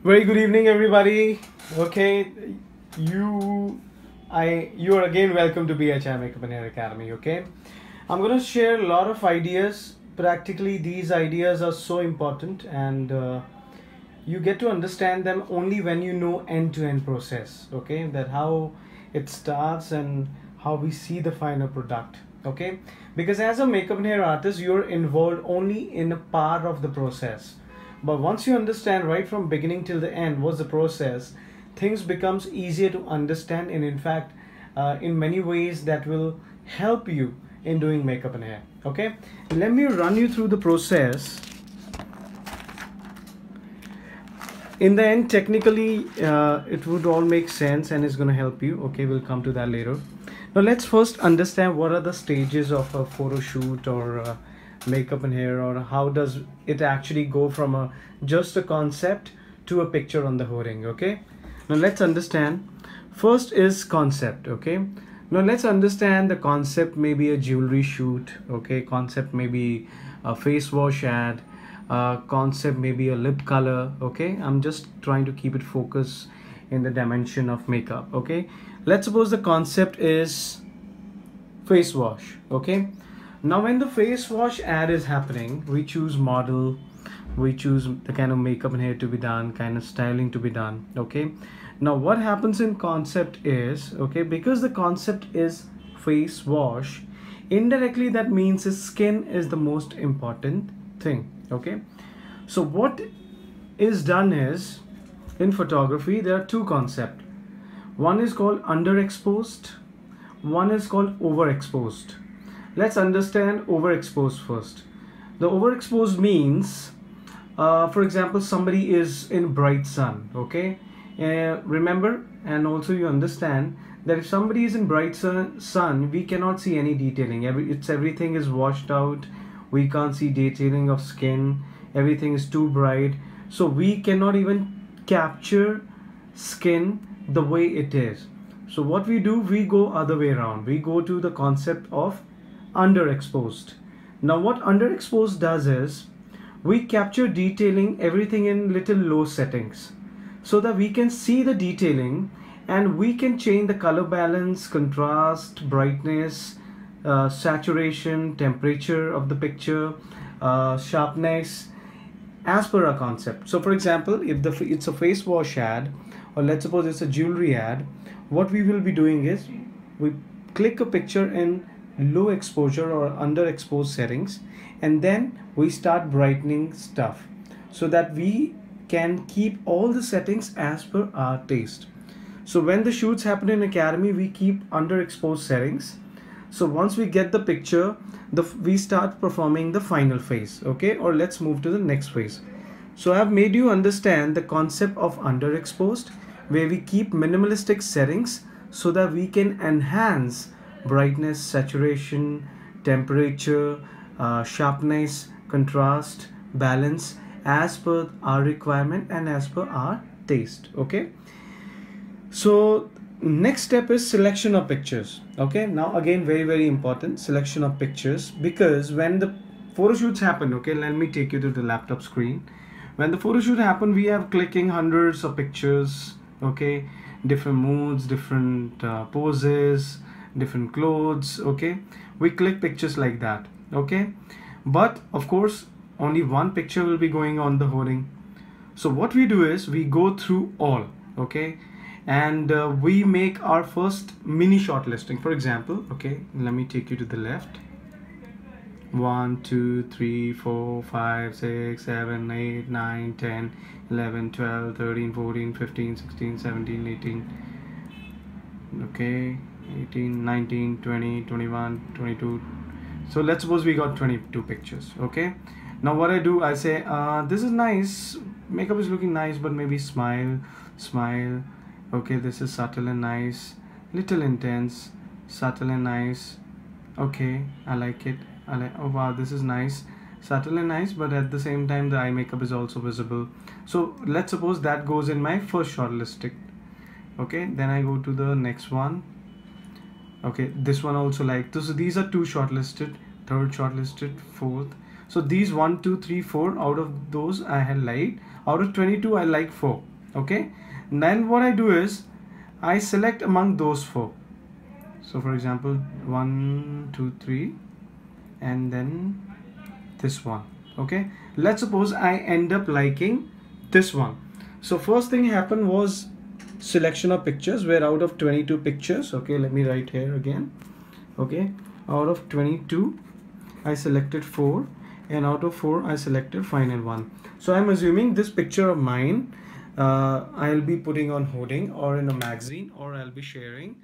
Very good evening, everybody. Okay, you are again welcome to BHI Makeup and Hair Academy. Okay, I'm gonna share a lot of ideas. Practically, these ideas are so important, and you get to understand them only when you know end-to-end process. Okay, that how it starts and how we see the final product. Okay, because as a makeup and hair artist, you're involved only in a part of the process, but once you understand right from beginning till the end what's the process, things becomes easier to understand, and in fact, in many ways that will help you in doing makeup and hair. Okay, let me run you through the process. In the end, technically, it would all make sense and is going to help you. Okay, we'll come to that later. Now let's first understand what are the stages of a photo shoot or makeup and hair, or how does it actually go from a just a concept to a picture on the hoarding. Okay, now let's understand. First is concept. Okay, now let's understand the concept. Maybe a jewelry shoot. Okay, concept maybe a face wash ad, concept maybe a lip color. Okay, I'm just trying to keep it focused in the dimension of makeup. Okay, let's suppose the concept is face wash. Okay, now when the face wash ad is happening, we choose model, we choose the kind of makeup and hair to be done, kind of styling to be done. Okay, now what happens in concept is, okay, because the concept is face wash, indirectly that means his skin is the most important thing. Okay, so what is done is, in photography there are two concepts. One is called underexposed, one is called overexposed. Let's understand overexposed first. The overexposed means, for example, somebody is in bright sun. Okay, remember, and also you understand that if somebody is in bright sun, we cannot see any detailing. Everything is washed out. We can't see detailing of skin. Everything is too bright, so we cannot even capture skin the way it is. So what we do, we go other way around. We go to the concept of underexposed. Now what underexposed does is, we capture detailing everything in little low settings so that we can see the detailing, and we can change the color balance, contrast, brightness, saturation, temperature of the picture, sharpness, as per our concept. So for example, if it's a face wash ad, or let's suppose it's a jewelry ad, what we will be doing is, we click a picture in low exposure or underexposed settings, and then we start brightening stuff so that we can keep all the settings as per our taste. So when the shoots happen in academy, we keep underexposed settings. So once we get the picture, we start performing the final phase. Okay, or let's move to the next phase. So I've made you understand the concept of underexposed, where we keep minimalistic settings so that we can enhance brightness, saturation, temperature, sharpness, contrast, balance as per our requirement and as per our taste. Okay, so next step is selection of pictures. Okay, now again, very important, selection of pictures, because when the photo shoots happen, okay, let me take you to the laptop screen. When the photo shoot happen, we have clicking hundreds of pictures. Okay, different moods, different poses, different clothes. Okay, we click pictures like that. Okay, but of course only one picture will be going on the hoarding. So what we do is, we go through all. Okay, and we make our first mini short listing. For example, okay, let me take you to the left. 1 2 3 4 5 6 7 8 9 10 11 12 13 14 15 16 17 18. Okay, 18 19 20 21 22. So let's suppose we got 22 pictures. Okay, now what I do, I say, this is nice, makeup is looking nice, but maybe smile. Okay, this is subtle and nice, little intense, subtle and nice. Okay, I like it. Oh wow, this is nice, subtle and nice, but at the same time the eye makeup is also visible. So let's suppose that goes in my first shortlisted. Okay, then I go to the next one. Okay, this one also like this. So these are two shortlisted, third shortlisted, fourth. So these 1 2 3 4, out of those I had liked, out of 22 I like 4. Okay, and then what I do is I select among those 4. So for example, 1 2 3, and then this one. Okay, let's suppose I end up liking this one. So first thing happened was selection of pictures, where out of 22 pictures, okay, let me write here again. Okay, out of 22 I selected 4, and out of 4 I selected final one. So I'm assuming this picture of mine I'll be putting on hoarding or in a magazine, or I'll be sharing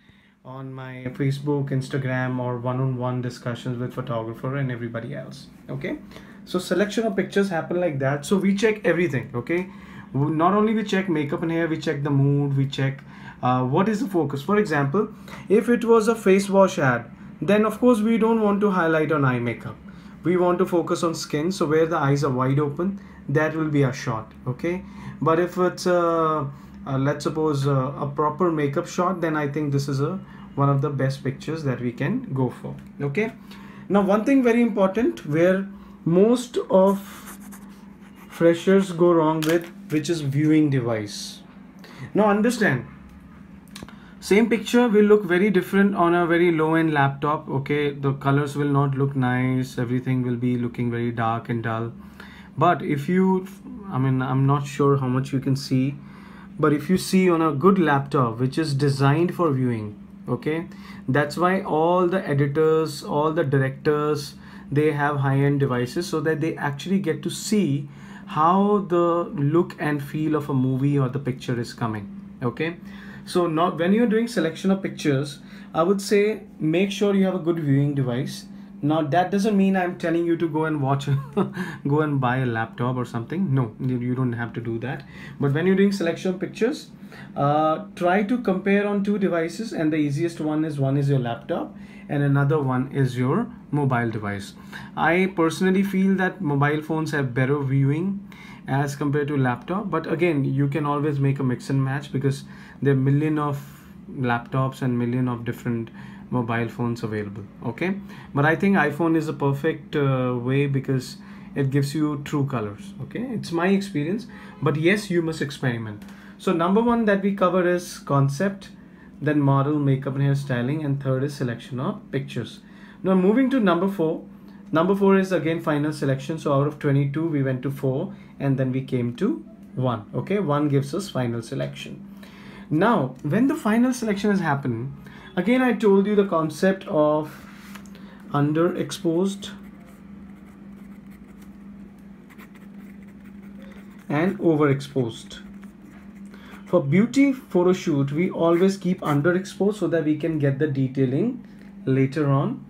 on my Facebook, Instagram, or one-on-one discussions with photographer and everybody else. Okay, so selection of pictures happen like that. So we check everything. Okay, not only we check makeup and hair, we check the mood, we check what is the focus. For example, if it was a face wash ad, then of course we don't want to highlight on eye makeup, we want to focus on skin. So where the eyes are wide open, that will be a shot. Okay, but if it's let's suppose a proper makeup shot, then I think this is a one of the best pictures that we can go for. Okay, now one thing very important where most of freshers go wrong with, which is viewing device. Now understand, same picture will look very different on a very low end laptop. Okay, the colors will not look nice, everything will be looking very dark and dull. But if you, I mean, I'm not sure how much you can see, but if you see on a good laptop which is designed for viewing, okay, that's why all the editors, all the directors, they have high-end devices, so that they actually get to see how the look and feel of a movie or the picture is coming. Okay, so not when you're doing selection of pictures, I would say make sure you have a good viewing device. Now that doesn't mean I'm telling you to go and watch go and buy a laptop or something. No, you don't have to do that. But when you're doing selection of pictures, try to compare on 2 devices, and the easiest one is your laptop and another one is your mobile device. I personally feel that mobile phones have better viewing as compared to laptop, but again, you can always make a mix and match, because there are million of laptops and million of different mobile phones available. Okay, but I think iPhone is a perfect way, because it gives you true colors. Okay, it's my experience, but yes, you must experiment. So number 1 that we cover is concept, then model, makeup and hairstyling, and third is selection of pictures. Now moving to number 4. Number 4 is again final selection. So out of 22 we went to 4, and then we came to 1. Okay, 1 gives us final selection. Now when the final selection has happened, again I told you the concept of underexposed and overexposed. For beauty photo shoot, we always keep underexposed so that we can get the detailing later on.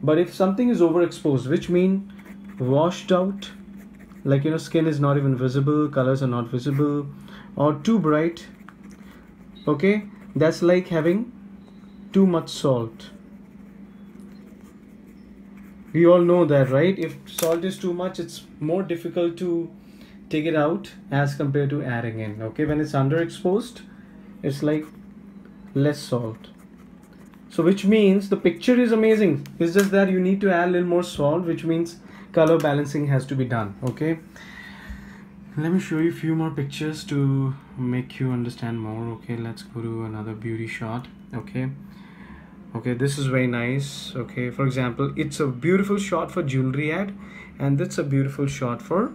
But if something is overexposed, which means washed out, like skin is not even visible, colors are not visible, or too bright, okay, that's like having too much salt. We all know that, right? If salt is too much, it's more difficult to take it out as compared to adding in. Okay, when it's underexposed, it's like less salt. So which means the picture is amazing, it's just that you need to add a little more salt, which means color balancing has to be done. Okay, let me show you a few more pictures to make you understand more. Okay, let's go to another beauty shot. Okay, this is very nice. Okay, for example, it's a beautiful shot for jewelry ad, and that's a beautiful shot for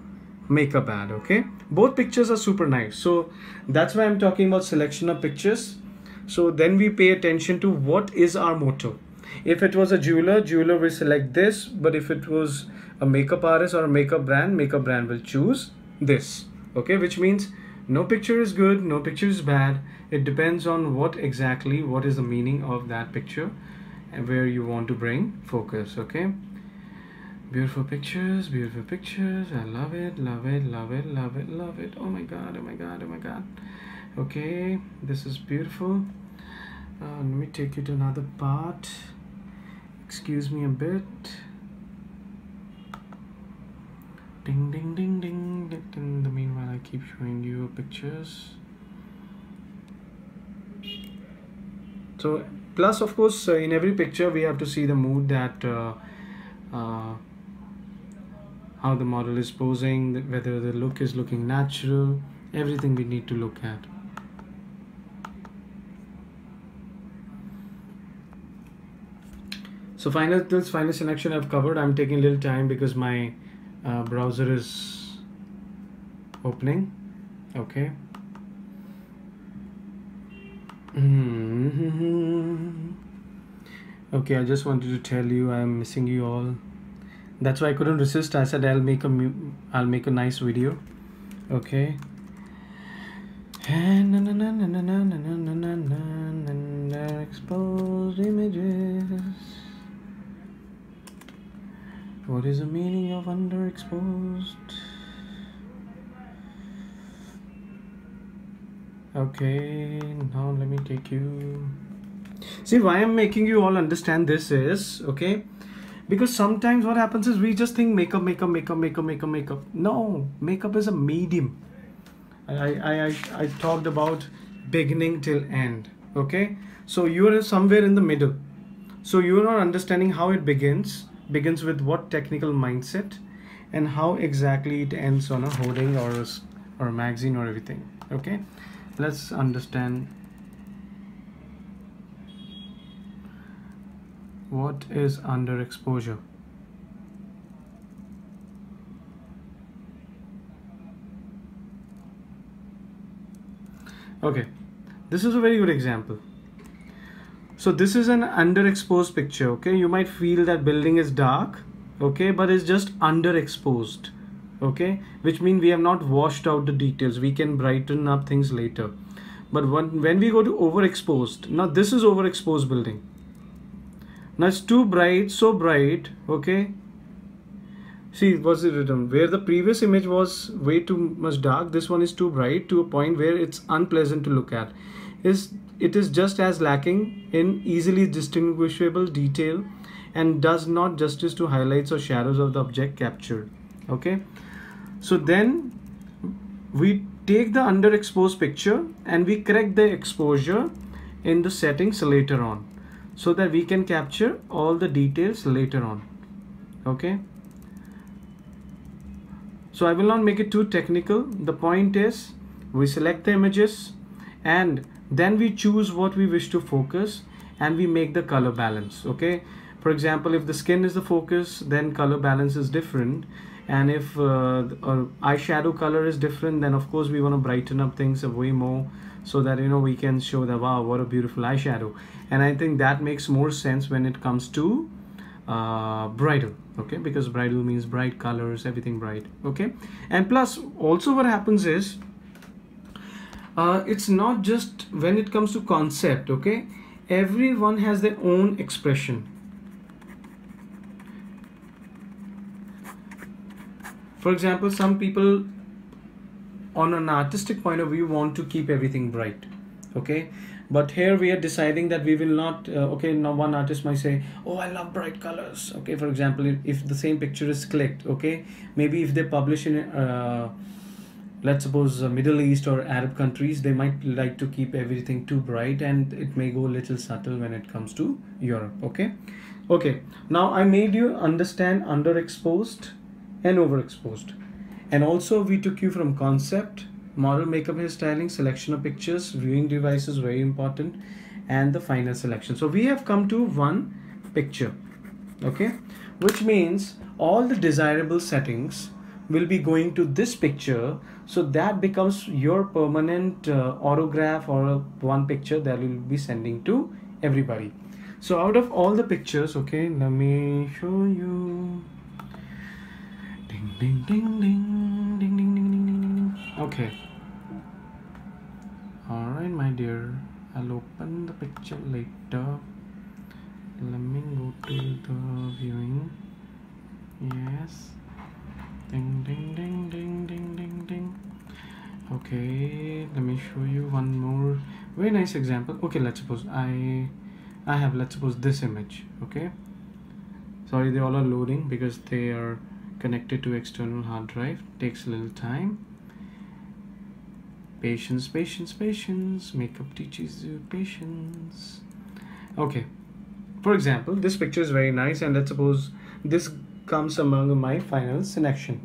makeup ad. Okay, both pictures are super nice. So that's why I'm talking about selection of pictures. So then we pay attention to what is our motto. If it was a jeweler will select this, but if it was a makeup artist or a makeup brand will choose this. Okay, which means no picture is good, no picture is bad. It depends on what is the meaning of that picture and where you want to bring focus. Okay, beautiful pictures, I love it, love it, love it, love it, love it. Oh my god, oh my god, oh my god. Okay, this is beautiful. Let me take you to another part. Excuse me a bit. Ding ding ding ding ding. In the meanwhile, I keep showing you pictures. So plus of course in every picture we have to see the mood, that how the model is posing, whether the look is looking natural, everything we need to look at. So this final selection I've covered. I'm taking a little time because my browser is opening. Okay. Okay, I just wanted to tell you I'm missing you all. That's why I couldn't resist. I said I'll make a nice video. Okay. Exposed images. What is the meaning of underexposed? Okay, now let me take you. See, why I'm making you all understand this is, okay, because sometimes what happens is we just think makeup. No, makeup is a medium. I talked about beginning till end. Okay, so you're somewhere in the middle. So you're not understanding how it begins with what technical mindset, and how exactly it ends on a hoarding or a magazine or everything. Okay, let's understand what is underexposure. Okay, this is a very good example. So this is an underexposed picture. Okay, you might feel that building is dark, okay, but it's just underexposed. Okay, which means we have not washed out the details. We can brighten up things later. But when we go to overexposed, now this is overexposed building. Now it's too bright, so bright. Okay, see, what's it written? Where the previous image was way too much dark, this one is too bright to a point where it's unpleasant to look at. It is just as lacking in easily distinguishable detail and does not justice to highlights or shadows of the object captured. Okay, so then we take the underexposed picture and we correct the exposure in the settings later on, so that we can capture all the details later on. Okay, so I will not make it too technical. The point is, we select the images and then we choose what we wish to focus, and we make the color balance. Okay, for example, if the skin is the focus, then color balance is different, and if eyeshadow color is different, then of course we want to brighten up things way more, so that we can show that, wow, what a beautiful eyeshadow. And I think that makes more sense when it comes to bridal. Okay, because bridal means bright colors, everything bright. Okay, and plus also what happens is, it's not just when it comes to concept. Okay, everyone has their own expression. For example, some people on an artistic point of view want to keep everything bright. Okay, but here we are deciding that we will not. Okay, now one artist might say, oh, I love bright colors. Okay, for example, if the same picture is clicked, okay, maybe if they publish in let's suppose Middle East or Arab countries, they might like to keep everything too bright, and it may go a little subtle when it comes to Europe. Okay, now I made you understand underexposed and overexposed, and also we took you from concept, model, makeup, hairstyling, selection of pictures, viewing devices, very important, and the final selection. So we have come to one picture. Okay, which means all the desirable settings will be going to this picture, so that becomes your permanent autograph or one picture that will be sending to everybody. So out of all the pictures, okay, let me show you. Ding ding ding ding ding ding ding ding ding. Okay, all right, my dear, I'll open the picture later. Let me go to the viewing. Yes. Ding ding ding ding ding ding ding. Okay, let me show you one more very nice example. Okay, let's suppose I have, let's suppose, this image. Okay, sorry, they all are loading because they are connected to external hard drive. Takes a little time. Patience, patience, patience. Makeup teaches you patience. Okay, for example, this picture is very nice, and let's suppose this comes among my final selection.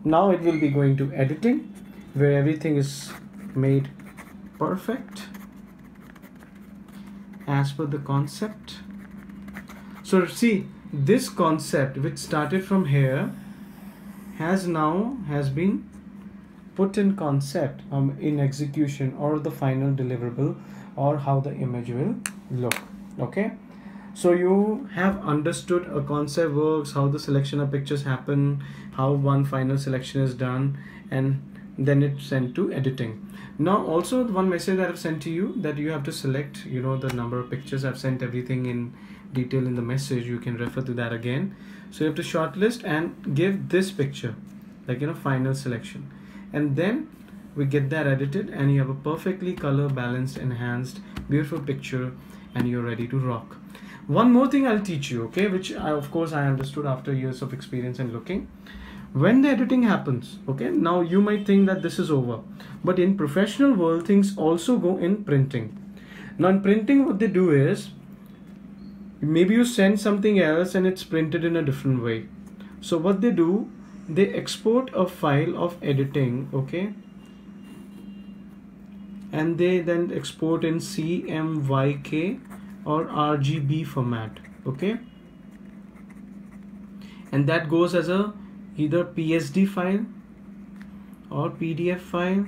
Now it will be going to editing, where everything is made perfect as per the concept. So see, this concept which started from here has been put in concept in execution, or the final deliverable, or how the image will look. Okay, so you have understood a concept works, how the selection of pictures happen, how one final selection is done, and then it's sent to editing. Now also one message that I've sent to you, that you have to select, you know, the number of pictures. I've sent everything in detail in the message, you can refer to that again. So you have to shortlist and give this picture, like, you know, final selection, and then we get that edited, and you have a perfectly color balanced, enhanced, beautiful picture, and you're ready to rock. One more thing I'll teach you, okay, which of course I understood after years of experience and looking. When the editing happens, okay, now you might think that this is over, but in professional world things also go in printing. Now in printing, what they do is, maybe you send something else and it's printed in a different way. So what they do, they export a file of editing, okay, and they then export in CMYK or RGB format, okay, and that goes as a either PSD file or PDF file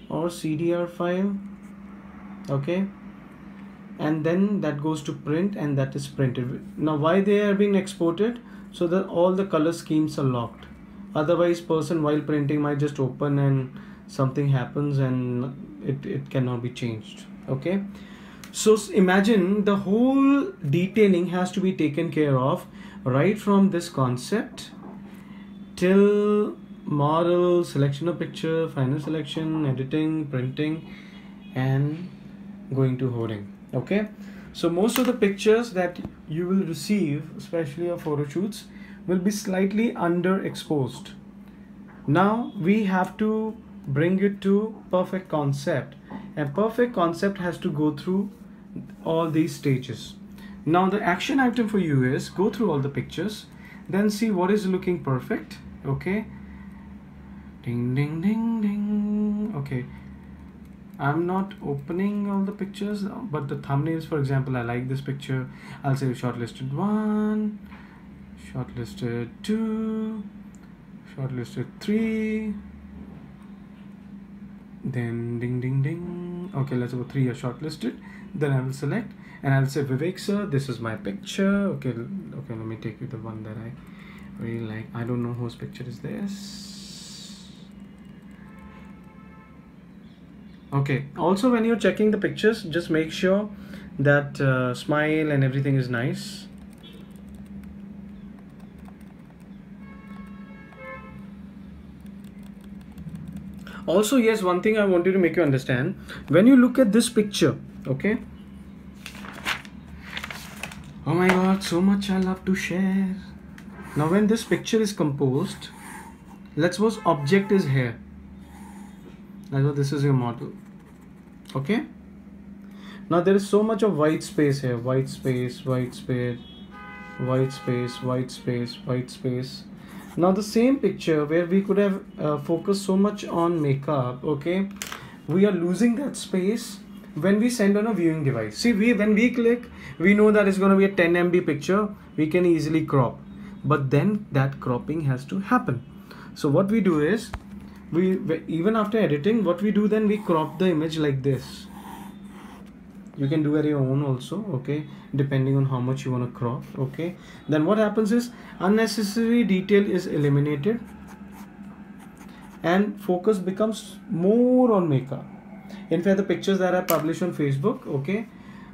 or CDR file, okay, and then that goes to print, and that is printed. Now why they are being exported? So that all the color schemes are locked. Otherwise person while printing might just open and something happens and it cannot be changed. Okay, so imagine the whole detailing has to be taken care of, right from this concept till model, selection of picture, final selection, editing, printing, and going to hoarding. Okay, so most of the pictures that you will receive, especially of photo shoots, will be slightly underexposed. Now we have to bring it to perfect concept, and perfect concept has to go through all these stages. Now the action item for you is go through all the pictures, then see what is looking perfect. Okay, ding ding ding ding. Okay, I'm not opening all the pictures, but the thumbnails, for example, I like this picture. I'll say shortlisted 1, shortlisted 2, shortlisted 3, then ding ding ding. Okay, let's go 3 are shortlisted. Then I will select and I'll say, Vivek sir, this is my picture. Okay, let me take you the one that I really like. I don't know whose picture is this. Okay, also when you're checking the pictures, just make sure that smile and everything is nice. Also, yes, one thing I wanted to make you understand, when you look at this picture, okay, oh my god, so much I love to share. Now when this picture is composed, let's suppose object is here. Now this is your model. Okay, now there is so much of white space here, white space, white space, white space, white space, white space. Now the same picture where we could have focused so much on makeup, okay, we are losing that space when we send on a viewing device. See, when we click, we know that it's going to be a 10 MB picture, we can easily crop, but then that cropping has to happen. So what we do is, even after editing, what we do then, we crop the image like this. You can do at your own also, okay, depending on how much you want to crop. Okay, then what happens is unnecessary detail is eliminated and focus becomes more on makeup. In fact, the pictures that I publish on Facebook, okay,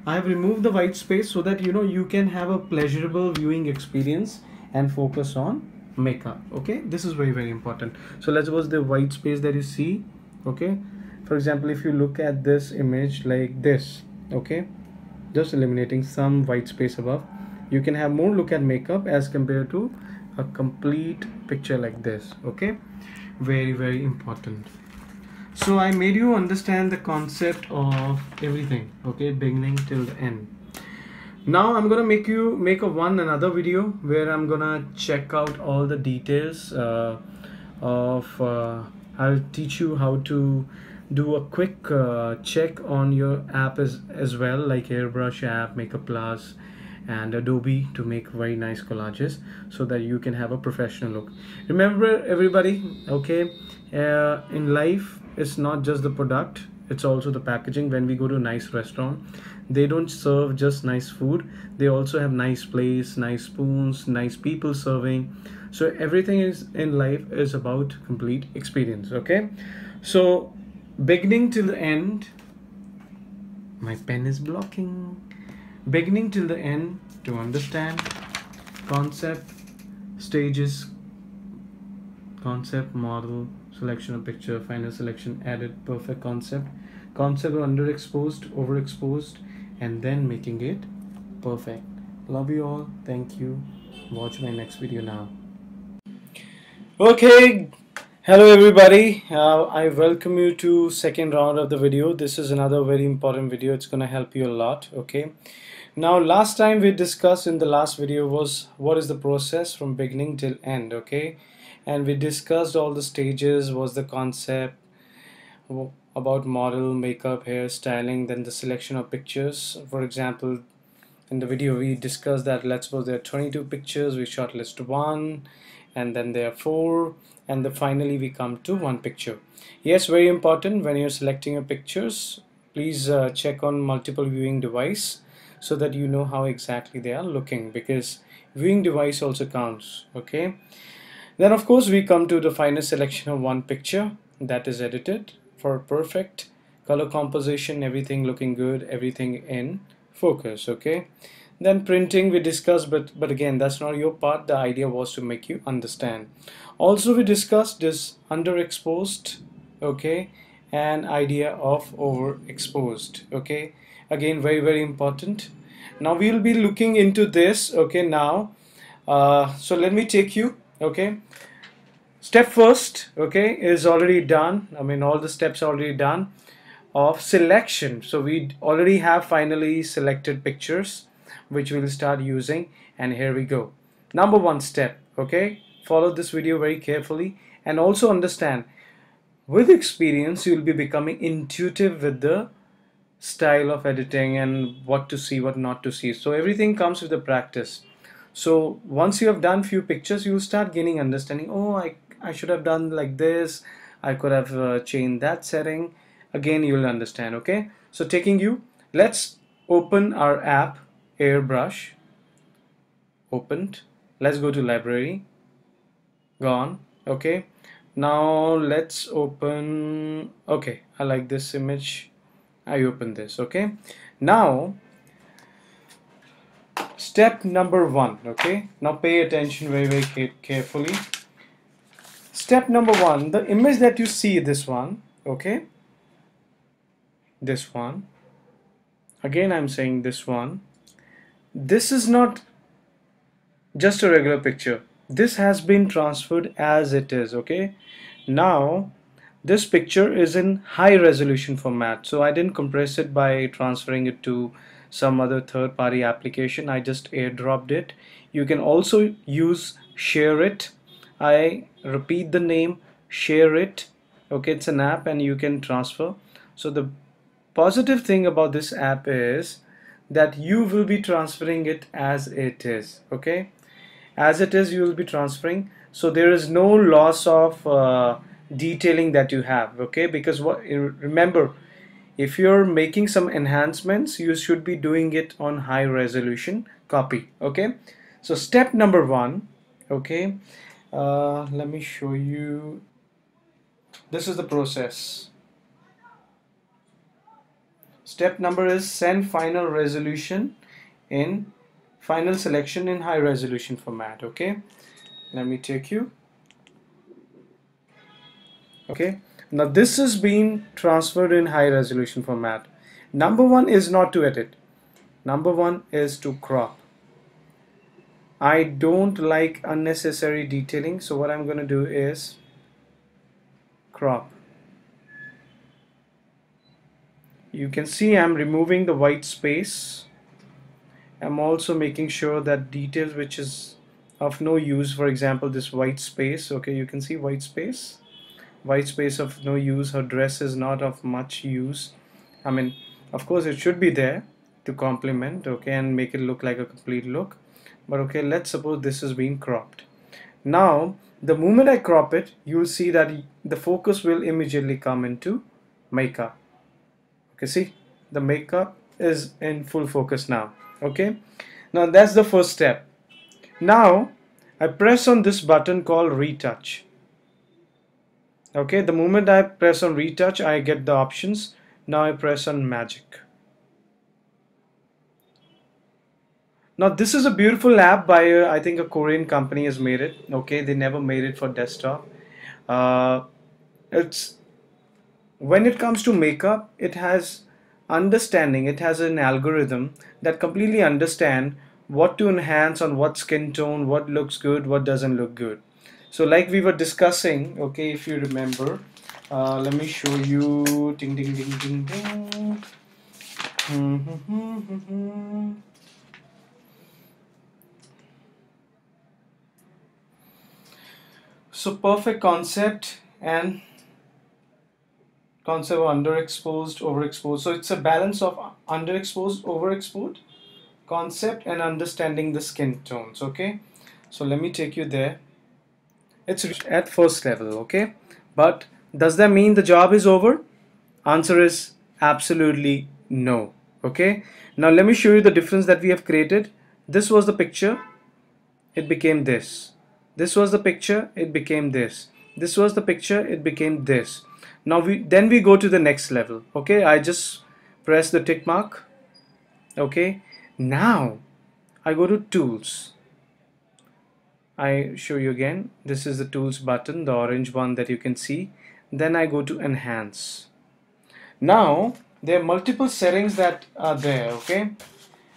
I have removed the white space so that you can have a pleasurable viewing experience and focus on makeup. Okay, this is very, very important. So let's suppose the white space that you see, okay, for example, if you look at this image like this, okay, just eliminating some white space above, you can have more look at makeup as compared to a complete picture like this. Okay, very, very important. So I made you understand the concept of everything, okay, beginning till the end. Now I'm gonna make another video where I'm gonna check out all the details of I'll teach you how to do a quick check on your app as well, like Airbrush app, Makeup Plus, and Adobe to make very nice collages so that you can have a professional look. Remember, everybody, okay, in life, it's not just the product, it's also the packaging. When we go to a nice restaurant, they don't serve just nice food, they also have nice plates, nice spoons, nice people serving. So everything is in life is about complete experience. Okay, so beginning till the end, my pen is blocking. Beginning till the end, to understand concept, stages, concept, model, selection of picture, final selection, edit, perfect concept, concept underexposed, overexposed, and then making it perfect. Love you all. Thank you. Watch my next video now. Okay, hello everybody. I welcome you to second round of the video. This is another very important video. It's gonna help you a lot. Okay. Now, last time we discussed in the last video was what is the process from beginning till end. Okay, and we discussed all the stages. Was the concept about model, makeup, hair, styling, then the selection of pictures. For example, in the video we discussed that let's suppose there are 22 pictures, we shortlist one, and then there are 4, and then finally we come to one picture. Yes, very important, when you're selecting your pictures, please check on multiple viewing device so that you know how exactly they are looking, because viewing device also counts. Okay, then of course we come to the final selection of one picture that is edited for perfect color composition, everything looking good, everything in focus. Okay, then printing we discussed, but again that's not your part. The idea was to make you understand. Also we discussed this underexposed, okay, and idea of overexposed. Okay, again very important. Now we'll be looking into this. Okay, now so let me take you. Okay, step first, okay, is already done. I mean, all the steps are already done of selection. So we already have finally selected pictures which we'll start using, and here we go. Number one step. Okay, follow this video very carefully and also understand, with experience you'll be becoming intuitive with the style of editing and what to see, what not to see. So everything comes with the practice. So once you have done few pictures, you'll start gaining understanding. Oh, I should have done like this, I could have changed that setting. Again you'll understand. Okay, so taking you, let's open our app Airbrush. Opened. Let's go to library. Gone. Okay, now let's open. Okay, I like this image. I open this. Okay, now step number one. Okay, now pay attention very carefully. Step number one, the image that you see, this one, okay, this one, again I'm saying this one, this is not just a regular picture, this has been transferred as it is. Okay, now this picture is in high resolution format, so I didn't compress it by transferring it to some other third-party application. I just airdropped it. You can also use Share It. I repeat the name, Share It. Okay, it's an app and you can transfer. So the positive thing about this app is that you will be transferring it as it is. Okay, as it is you will be transferring, so there is no loss of detailing that you have. Okay, because what, remember, if you're making some enhancements, you should be doing it on high resolution copy. Okay, so step number one. Okay, let me show you. This is the process. Step number is send final resolution in final selection in high resolution format. Okay, let me take you. Okay, now this is being transferred in high resolution format. Number one is not to edit, number one is to crop. I don't like unnecessary detailing, so what I'm going to do is crop. You can see I'm removing the white space. I'm also making sure that details which is of no use, for example this white space, okay, you can see white space, white space of no use. Her dress is not of much use. I mean, of course it should be there to complement, okay, and make it look like a complete look. But okay, let's suppose this is being cropped. Now the moment I crop it, you'll see that the focus will immediately come into makeup. Okay, see, the makeup is in full focus now. Okay, now that's the first step. Now I press on this button called retouch. Okay, the moment I press on retouch, I get the options. Now I press on magic. Now this is a beautiful app by I think a Korean company has made it. Okay, they never made it for desktop. uh, it's when it comes to makeup, it has understanding, it has an algorithm that completely understand what to enhance on what skin tone, what looks good, what doesn't look good. So like we were discussing, okay, if you remember, let me show you. Ding ding ding ding ding. So perfect concept and concept of underexposed, overexposed. So it's a balance of underexposed, overexposed concept and understanding the skin tones. Okay, so let me take you there. It's at first level. Okay, but does that mean the job is over? Answer is absolutely no. Okay, now let me show you the difference that we have created. This was the picture, it became this. This was the picture, it became this. This was the picture, it became this. Now we go to the next level. Okay, I just press the tick mark. Okay, now I go to tools. I show you again. This is the tools button, the orange one that you can see. Then I go to enhance. Now there are multiple settings that are there. Okay,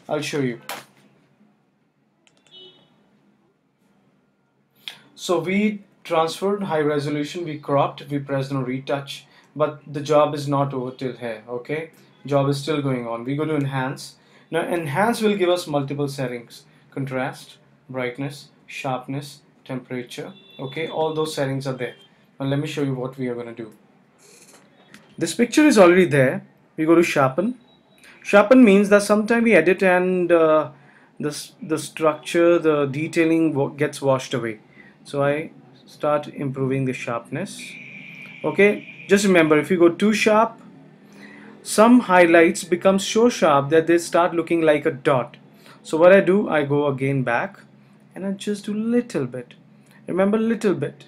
I'll show you. So we transferred high resolution, we cropped, we pressed on retouch, but the job is not over till here. Okay, job is still going on. We go to enhance. Now enhance will give us multiple settings: contrast, brightness, sharpness, temperature. Okay, all those settings are there. Now let me show you what we are going to do. This picture is already there. We go to sharpen. Sharpen means that sometime we edit and the structure, the detailing gets washed away. So I start improving the sharpness. Okay, just remember, if you go too sharp, some highlights become so sharp that they start looking like a dot. So what I do, I go again back and I just do little bit. Remember, little bit.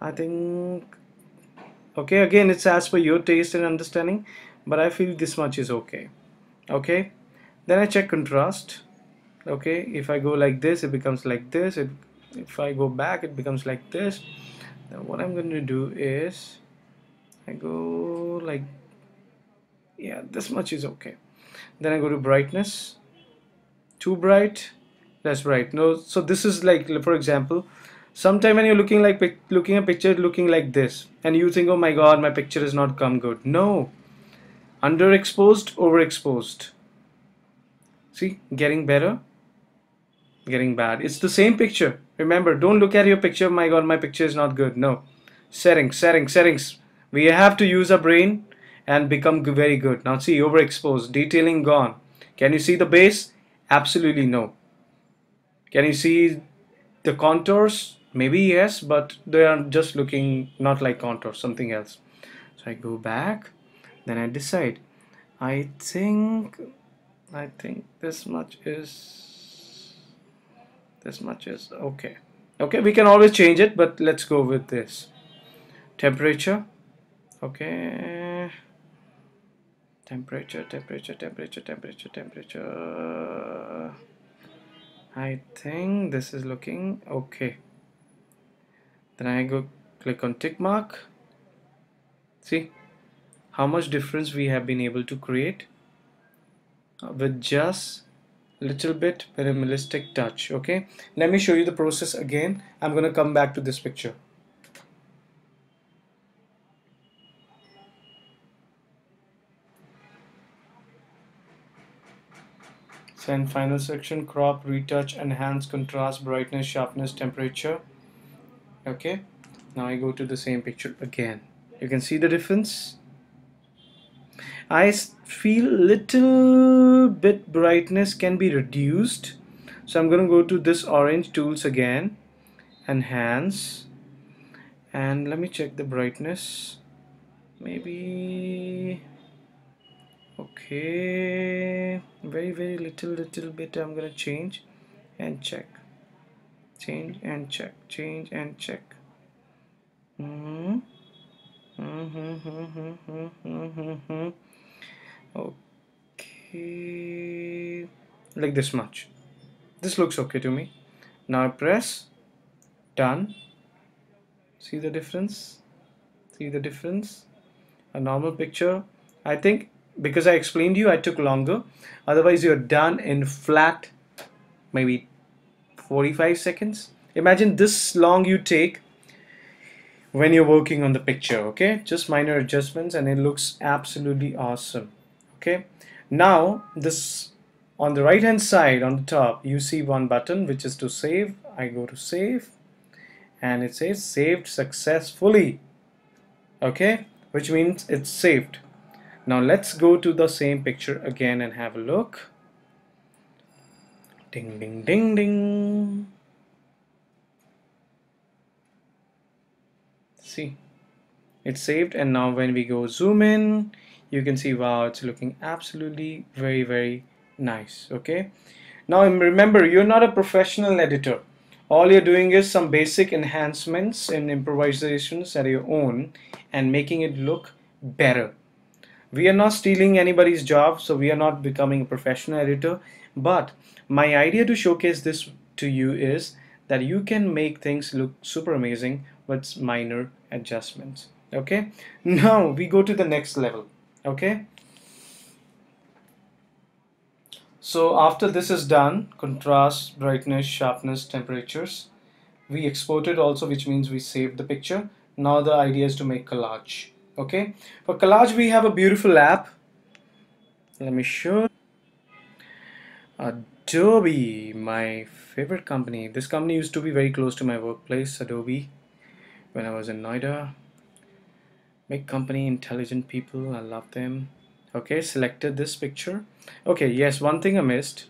I think, okay, again it's as per your taste and understanding, but I feel this much is okay. Okay, then I check contrast. Okay, if I go like this, it becomes like this. If I go back, it becomes like this. Now what I'm going to do is I go like, yeah, this much is okay. Then I go to brightness. Too bright, less bright. No, so this is like, for example, sometime when you're looking like looking a picture looking like this and you think, oh my god, my picture has not come good. No, underexposed, overexposed. See, getting better, getting bad. It's the same picture. Remember, don't look at your picture, my god, my picture is not good. No, settings, settings, settings. We have to use our brain and become very good. Now see, overexposed, detailing gone. Can you see the base? Absolutely no. Can you see the contours? Maybe yes, but they are just looking not like contours, something else. So I go back, then I decide. I think this much is okay. Okay, we can always change it, but let's go with this. Temperature. Okay. Temperature. I think this is looking okay. Then I go click on tick mark. See how much difference we have been able to create with just little bit minimalistic touch. Okay, let me show you the process again. I'm gonna come back to this picture. Then final section, crop, retouch, enhance, contrast, brightness, sharpness, temperature. Okay, now I go to the same picture again. You can see the difference. I feel little bit brightness can be reduced, so I'm going to go to this orange tools again, enhance, and let me check the brightness. Maybe okay, very little bit. I'm gonna change and check, change and check, change and check. Mm-hmm. Mm-hmm. Okay, like this much. This looks okay to me. Now I press done. See the difference? See the difference? A normal picture. I think because I explained you, I took longer. Otherwise, you're done in flat, maybe 45 seconds. Imagine this long you take when you're working on the picture. Okay, just minor adjustments and it looks absolutely awesome. Okay, now this on the right hand side on the top you see one button which is to save. I go to save and it says saved successfully. Okay, which means it's saved. Now let's go to the same picture again and have a look. Ding ding ding ding. See, it's saved, and now when we go zoom in, you can see, wow, it's looking absolutely very nice. Okay, now remember, you're not a professional editor. All you're doing is some basic enhancements and improvisations at your own and making it look better. We are not stealing anybody's job, so we are not becoming a professional editor. But my idea to showcase this to you is that you can make things look super amazing with minor adjustments. Okay, now we go to the next level. Okay, so after this is done, contrast, brightness, sharpness, temperatures, we exported also, which means we saved the picture. Now the idea is to make collage. Okay, for collage we have a beautiful app. Let me show. Adobe, my favorite company. This company used to be very close to my workplace, Adobe, when I was in Noida. Big company, intelligent people, I love them. Okay, selected this picture. Okay, yes, one thing I missed.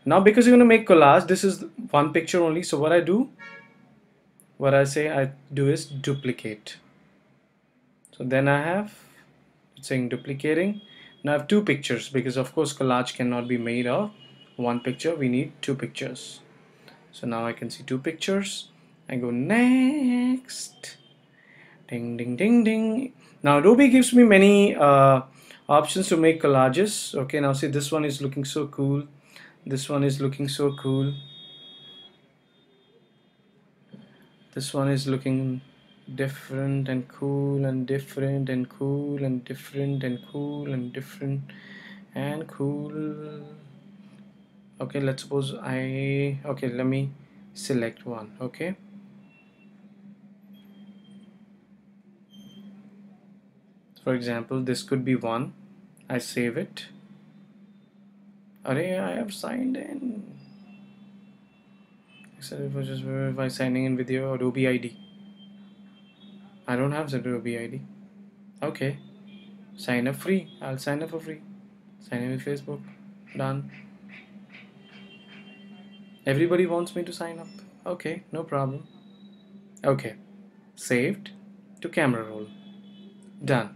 Now because you're going to make collage, this is one picture only. So what I say I do is duplicate. So then I have, it's saying duplicating. Now I have two pictures because of course collage cannot be made of one picture. We need two pictures. So now I can see two pictures. I go next. Ding ding ding ding. Now Adobe gives me many options to make collages. Okay, now see, this one is looking so cool. This one is looking so cool. This one is looking different and cool and different and cool and different and cool and different and cool. Okay, let's suppose okay, let me select one. Okay, for example, this could be one. I save it. Array, I have signed in. Except if I just verify signing in with your Adobe ID. I don't have the Adobe ID. Okay, sign up free. I'll sign up for free. Sign in with Facebook. Done. Everybody wants me to sign up. Okay, no problem. Okay, saved to camera roll. Done.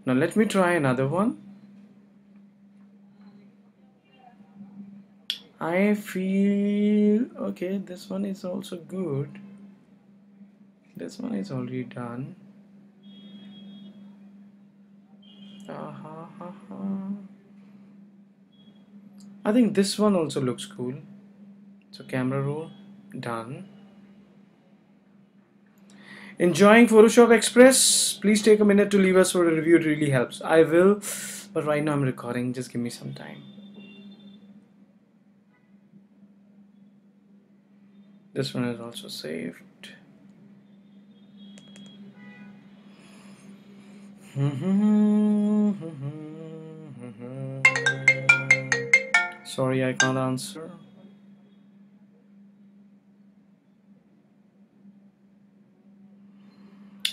Now let me try another one. I feel okay, this one is also good. This one is already done. I think this one also looks cool. So camera roll, done. Enjoying Photoshop Express? Please take a minute to leave us for a review. It really helps. I will, but right now I'm recording. Just give me some time. This one is also saved. Sorry, I can't answer.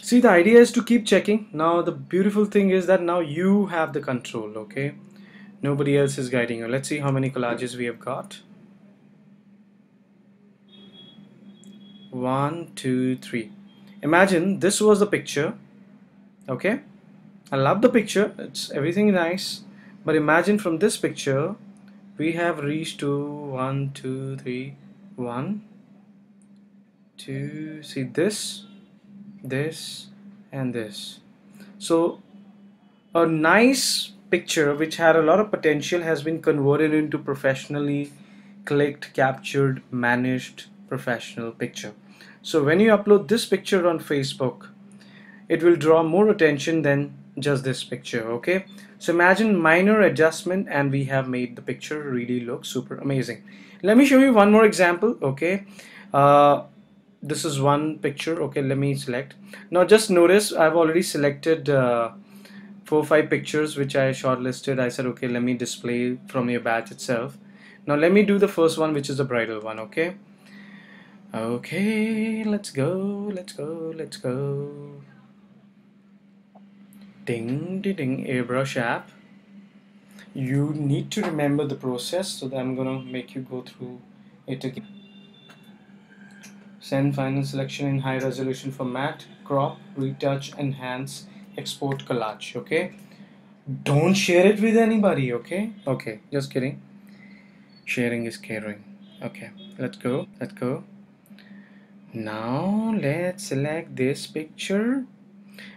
See, the idea is to keep checking. Now, the beautiful thing is that now you have the control, okay? Nobody else is guiding you. Let's see how many collages we have got. 1, 2, 3. Imagine this was the picture, okay? I love the picture, it's everything nice. But imagine from this picture, we have reached to 1, 2, 3, 1, 2, see this, and this. So a nice picture which had a lot of potential has been converted into professionally clicked, captured, managed professional picture. So when you upload this picture on Facebook, it will draw more attention than just this picture. Okay, so imagine minor adjustment and we have made the picture really look super amazing. Let me show you one more example. Okay, uh, this is one picture. Okay, let me select. Now just notice I've already selected 4 or 5 pictures which I shortlisted. I said okay, let me display from your batch itself. Now let me do the first one, which is the bridal one. Okay, let's go, let's go. Ding ding ding, airbrush app. You need to remember the process, so that I'm gonna make you go through it again. Send final selection in high resolution format, crop, retouch, enhance, export, collage. Okay, don't share it with anybody. Okay, just kidding. Sharing is caring. Okay, let's go. Now let's select this picture.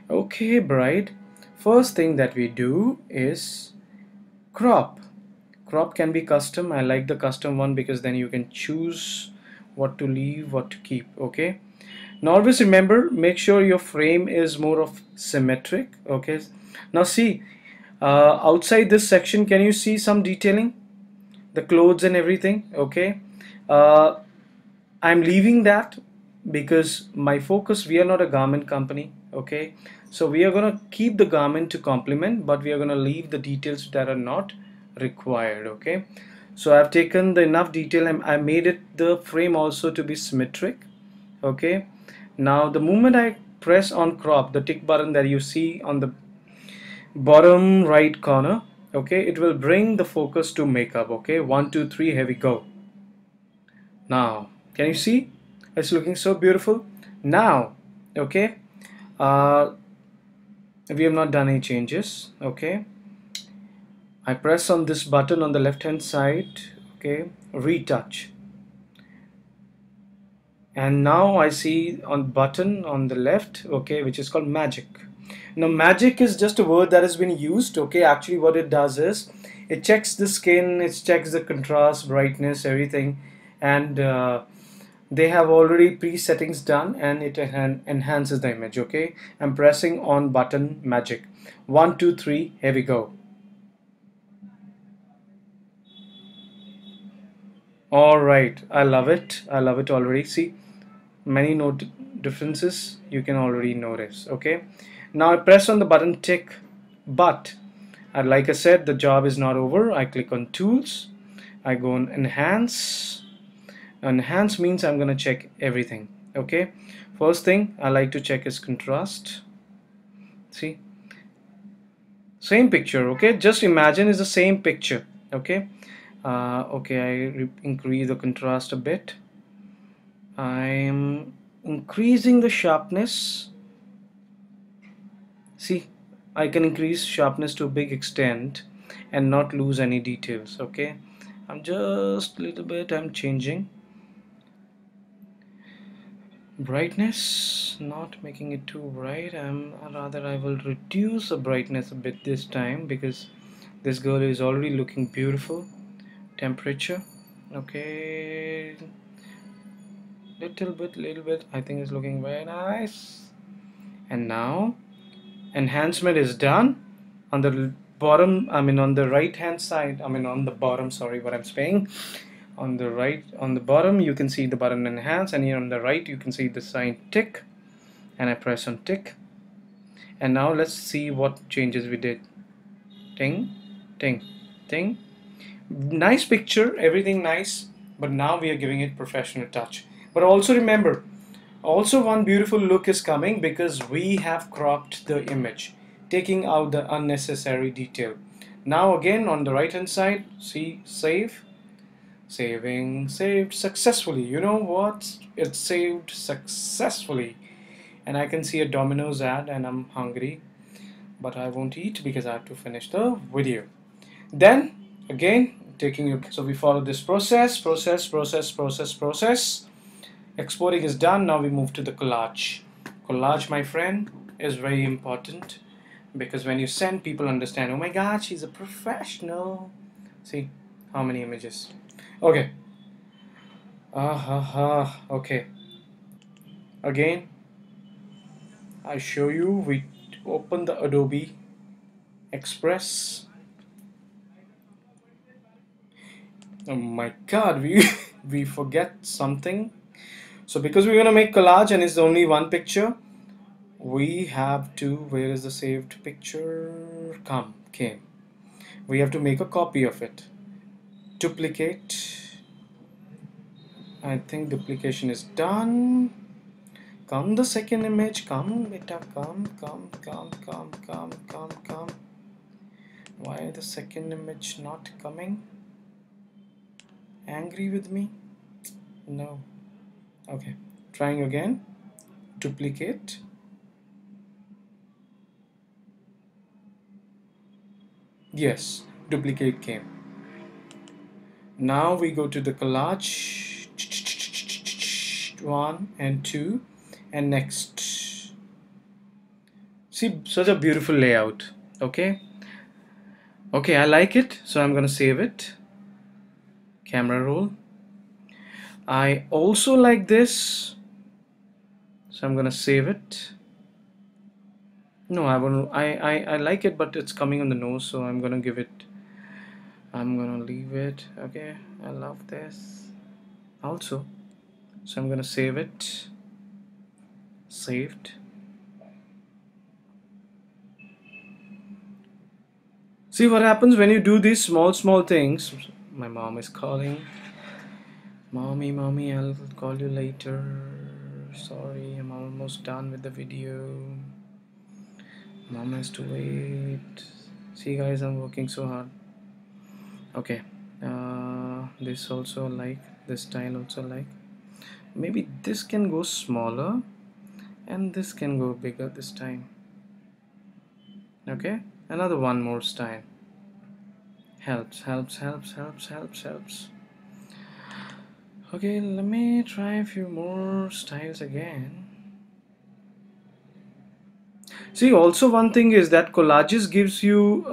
Okay, bride. First thing that we do is crop. Crop can be custom. I like the custom one because then you can choose what to leave, what to keep. Okay, now always remember, make sure your frame is more of symmetric. Okay, now see, outside this section, can you see some detailing, the clothes and everything? Okay, uh, I'm leaving that because my focus, we are not a garment company. Okay, so we are going to keep the garment to complement, but we are going to leave the details that are not required. Okay, so I've taken the enough detail and I made it the frame also to be symmetric. Okay, now the moment I press on crop, the tick button that you see on the bottom right corner, okay, it will bring the focus to makeup. Okay, 1, 2, 3, here we go. Now can you see it's looking so beautiful now? Okay, uh, we have not done any changes. Okay, I press on this button on the left hand side. Okay, retouch, and now I see on button on the left, okay, which is called magic. Now magic is just a word that has been used. Okay, actually what it does is it checks the skin, it checks the contrast, brightness, everything, and they have already pre-settings done and it enhances the image. Okay, I'm pressing on button magic. 1, 2, 3, here we go. All right, I love it, I love it already. See, many note differences you can already notice. Okay, now I press on the button tick, but like I said, the job is not over. I click on tools, I go on enhance. Enhance means I'm gonna check everything. Okay, first thing I like to check is contrast. See, same picture. Okay, just imagine it's the same picture. Okay, okay, I increase the contrast a bit. I'm increasing the sharpness. See, I can increase sharpness to a big extent and not lose any details. Okay, I'm just a little bit, I'm changing brightness, not making it too bright. Rather, I will reduce the brightness a bit this time because this girl is already looking beautiful. Temperature, okay, little bit, I think it's looking very nice. And now enhancement is done. On the bottom, I mean on the right hand side, I mean on the bottom, sorry what I'm saying, on the right, on the bottom you can see the button enhance, and here on the right you can see the sign tick, and I press on tick, and now let's see what changes we did. Ting ting ting. Nice picture, everything nice, but now we are giving it professional touch. But also remember, also one beautiful look is coming because we have cropped the image, taking out the unnecessary detail. Now again on the right hand side, see save, saved successfully. You know what? It's saved successfully. And I can see a Domino's ad and I'm hungry, but I won't eat because I have to finish the video. Then again taking you, so we follow this process. Exporting is done. Now we move to the collage. Collage, my friend, is very important because when you send, people understand, oh my god, she's a professional. See how many images. Okay. Okay, again I show you, we open the Adobe Express. Oh my god, we we forget something. So because we're gonna make collage and it's only one picture, we have to, where is the saved picture? Came. We have to make a copy of it. Duplicate. I think duplication is done. Come the second image, come beta, come. Why the second image not coming? Angry with me? No. Okay, trying again. Duplicate. Yes, duplicate came. Now we go to the collage. 1 and 2 and next. See, such a beautiful layout. Okay, I like it, so I'm gonna save it. Camera roll. I also like this, so I'm gonna save it. No, I like it, but it's coming on the nose, so I'm gonna leave it. Okay, I love this also, so I'm gonna save it. Saved. See what happens when you do these small things. My mom is calling. Mommy, I'll call you later. Sorry, I'm almost done with the video. Mom has to wait. See guys, I'm working so hard. Okay, this also like, this style also like. Maybe this can go smaller and this can go bigger this time. Okay, another one more style. Helps. Okay, let me try a few more styles again. See, also one thing is that collages gives you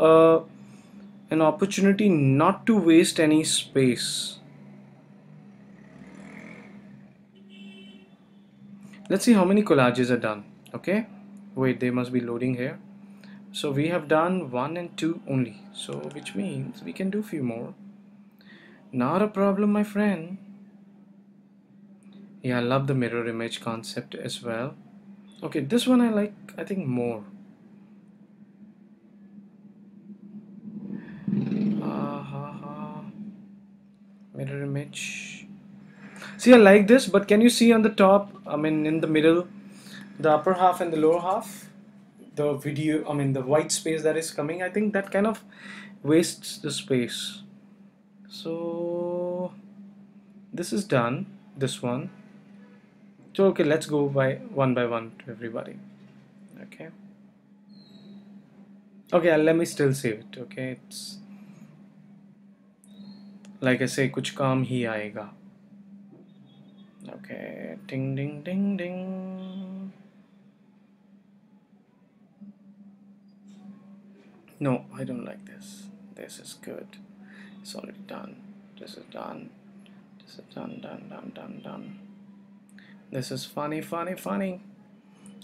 an opportunity not to waste any space. Let's see how many collages are done. Okay, wait, they must be loading here. So we have done 1 and 2 only, so which means we can do few more. Not a problem, my friend. Yeah, I love the mirror image concept as well. Okay, this one I like, I think, more. Mirror image. See, I like this, but can you see on the top, I mean in the middle, the upper half and the lower half, the video, I mean the white space that is coming, I think that kind of wastes the space. So this is done, this one. So okay, let's go by one to everybody. Okay, let me still save it. Okay, it's like I say, kuch kaam hi aayega. Okay, ding ding ding ding. No, I don't like this. This is good. It's already done. This is done. This is done. This is funny.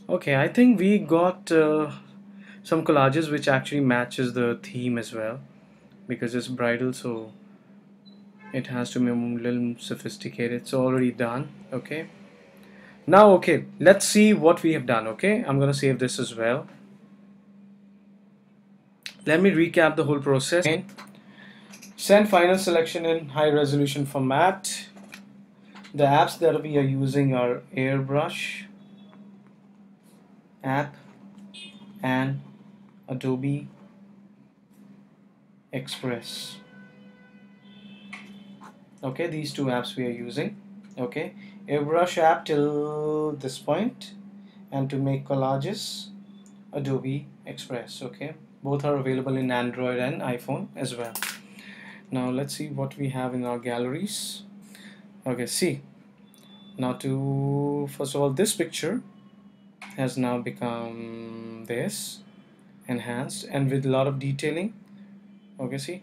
Okay, I think we got some collages which actually matches the theme as well, because it's bridal, so it has to be a little sophisticated. It's already done. Okay, now okay, let's see what we have done. Okay, I'm gonna save this as well. Let me recap the whole process. Send final selection in high resolution format. The apps that we are using are Airbrush app and Adobe Express. Okay, these two apps we are using. Okay, Airbrush app till this point, and to make collages, Adobe Express. Okay, both are available in Android and iPhone as well. Now let's see what we have in our galleries. Okay, see, now to first of all, this picture has now become this enhanced and with a lot of detailing. Okay, see,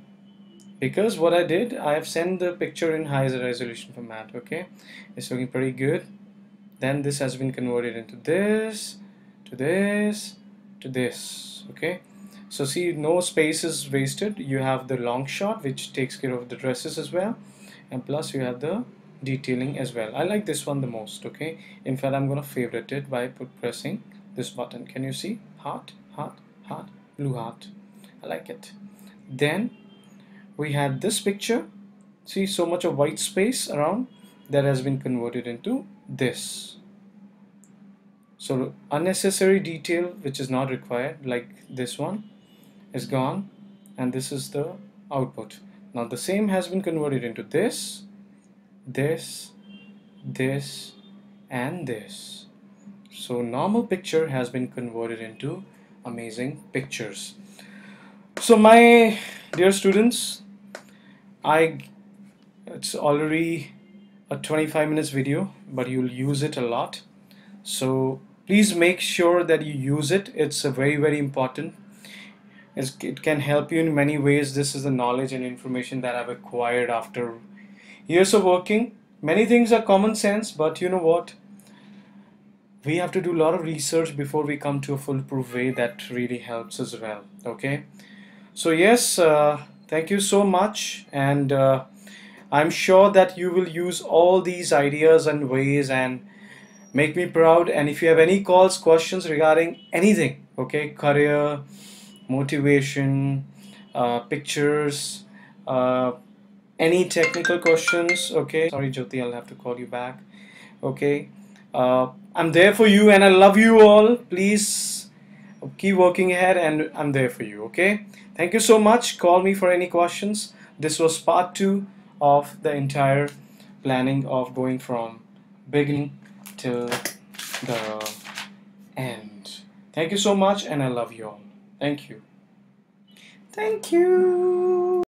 because what I did, I have sent the picture in high resolution format. Okay, it's looking pretty good. Then this has been converted into this, to this, to this. Okay, so see, no space is wasted. You have the long shot which takes care of the dresses as well, and plus you have the detailing as well. I like this one the most. Okay, in fact I'm gonna favorite it by pressing this button. Can you see? Heart, heart, heart, blue heart. I like it. Then we had this picture. See, so much of white space around, that has been converted into this. So unnecessary detail which is not required, like this one, is gone, and this is the output. Now the same has been converted into this, this, this, and this. So normal picture has been converted into amazing pictures. So my dear students, it's already a 25 minutes video, but you'll use it a lot. So please make sure that you use it. It's a very important. It can help you in many ways. This is the knowledge and information that I've acquired after years of working. Many things are common sense, but you know what? We have to do a lot of research before we come to a foolproof way that really helps as well. Okay, so yes, thank you so much, and I'm sure that you will use all these ideas and ways and make me proud. And if you have any calls, questions regarding anything, okay, career, motivation, pictures, any technical questions, okay, sorry Jyoti, I'll have to call you back. Okay, I'm there for you, and I love you all. Please keep working ahead, and I'm there for you. Okay, thank you so much. Call me for any questions. This was part 2 of the entire planning of going from beginning till the end. Thank you so much, and I love you all. Thank you. Thank you.